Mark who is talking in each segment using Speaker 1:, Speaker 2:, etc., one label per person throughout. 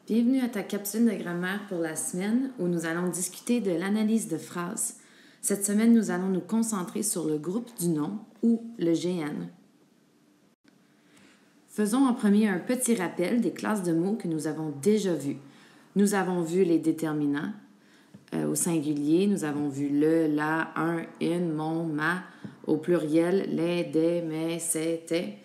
Speaker 1: Bienvenue à ta capsule de grammaire pour la semaine où nous allons discuter de l'analyse de phrases. Cette semaine, nous allons nous concentrer sur le groupe du nom ou le GN. Faisons en premier un petit rappel des classes de mots que nous avons déjà vues. Nous avons vu les déterminants au singulier, nous avons vu le, la, un, une, mon, ma, au pluriel, les, des, mes, c'était.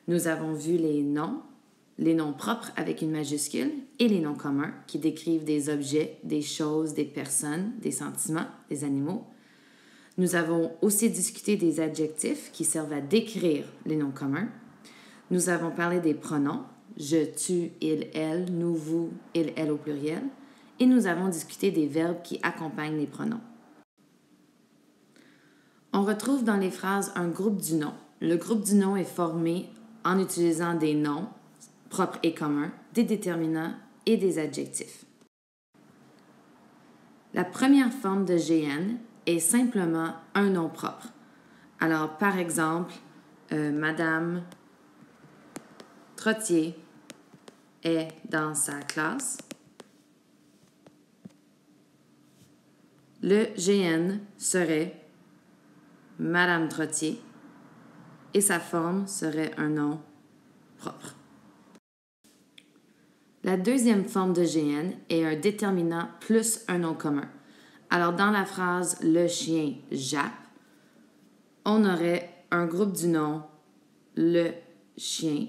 Speaker 1: Nous avons vu les noms propres avec une majuscule et les noms communs qui décrivent des objets, des choses, des personnes, des sentiments, des animaux. Nous avons aussi discuté des adjectifs qui servent à décrire les noms communs. Nous avons parlé des pronoms, je, tu, il, elle, nous, vous, il, elle au pluriel. Et nous avons discuté des verbes qui accompagnent les pronoms. On retrouve dans les phrases un groupe du nom. Le groupe du nom est formé en utilisant des noms propres et communs, des déterminants et des adjectifs. La première forme de GN est simplement un nom propre. Alors, par exemple, Madame Trottier est dans sa classe. Le GN serait Madame Trottier et sa forme serait un nom propre. La deuxième forme de GN est un déterminant plus un nom commun. Alors, dans la phrase « le chien jappe », on aurait un groupe du nom « le chien »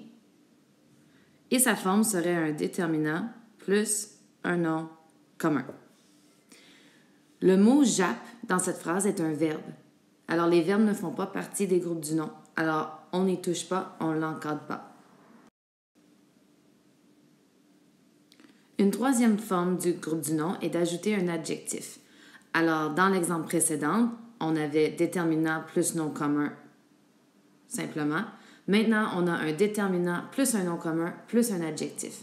Speaker 1: et sa forme serait un déterminant plus un nom commun. Le mot « jappe » dans cette phrase est un verbe. Alors, les verbes ne font pas partie des groupes du nom. Alors, on n'y touche pas, on ne l'encode pas. Une troisième forme du groupe du nom est d'ajouter un adjectif. Alors, dans l'exemple précédent, on avait déterminant plus nom commun, simplement. Maintenant, on a un déterminant plus un nom commun plus un adjectif.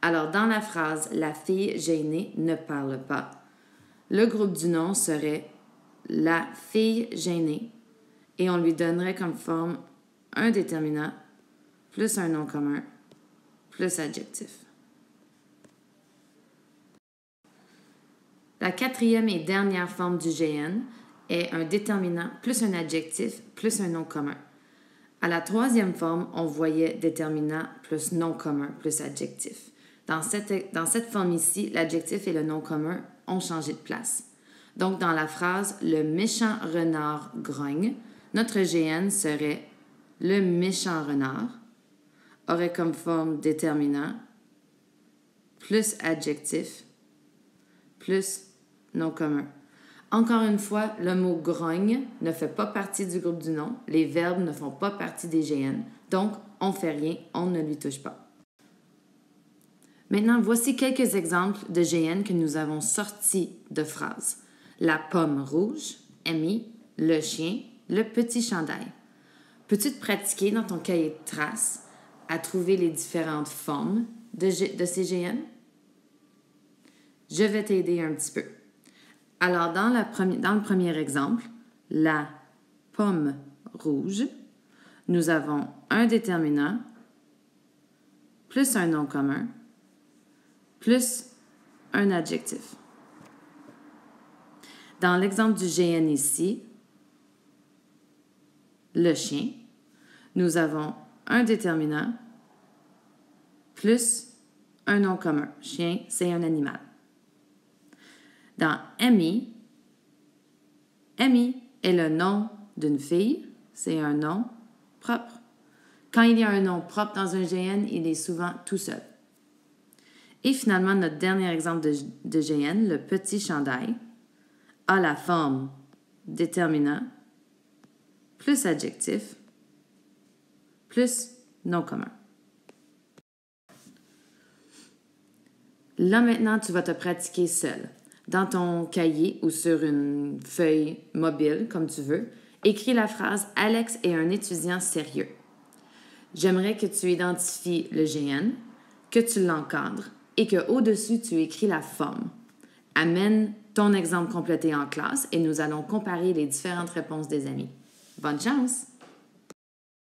Speaker 1: Alors, dans la phrase « La fille gênée ne parle pas », le groupe du nom serait « La fille gênée » et on lui donnerait comme forme un déterminant plus un nom commun plus adjectif. La quatrième et dernière forme du GN est un déterminant plus un adjectif plus un nom commun. À la troisième forme, on voyait déterminant plus nom commun plus adjectif. Dans cette forme ici, l'adjectif et le nom commun ont changé de place. Donc, dans la phrase « Le méchant renard grogne », notre GN serait « Le méchant renard » aurait comme forme déterminant plus adjectif plus nom commun. Encore une fois, le mot « grogne » ne fait pas partie du groupe du nom. Les verbes ne font pas partie des GN. Donc, on ne fait rien, on ne lui touche pas. Maintenant, voici quelques exemples de GN que nous avons sortis de phrases. La pomme rouge, Amy, le chien, le petit chandail. Peux-tu te pratiquer dans ton cahier de traces à trouver les différentes formes de ces GN? Je vais t'aider un petit peu. Alors, dans le premier exemple, la pomme rouge, nous avons un déterminant plus un nom commun plus un adjectif. Dans l'exemple du GN ici, le chien, nous avons un déterminant plus un nom commun. Chien, c'est un animal. Dans Amy, Amy est le nom d'une fille, c'est un nom propre. Quand il y a un nom propre dans un GN, il est souvent tout seul. Et finalement, notre dernier exemple de GN, le petit chandail, a la forme déterminant plus adjectif plus nom commun. Là maintenant, tu vas te pratiquer seul. Dans ton cahier ou sur une feuille mobile, comme tu veux, écris la phrase « Alex est un étudiant sérieux ». J'aimerais que tu identifies le GN, que tu l'encadres et qu'au-dessus, tu écris la forme. Amène ton exemple complété en classe et nous allons comparer les différentes réponses des amis. Bonne chance!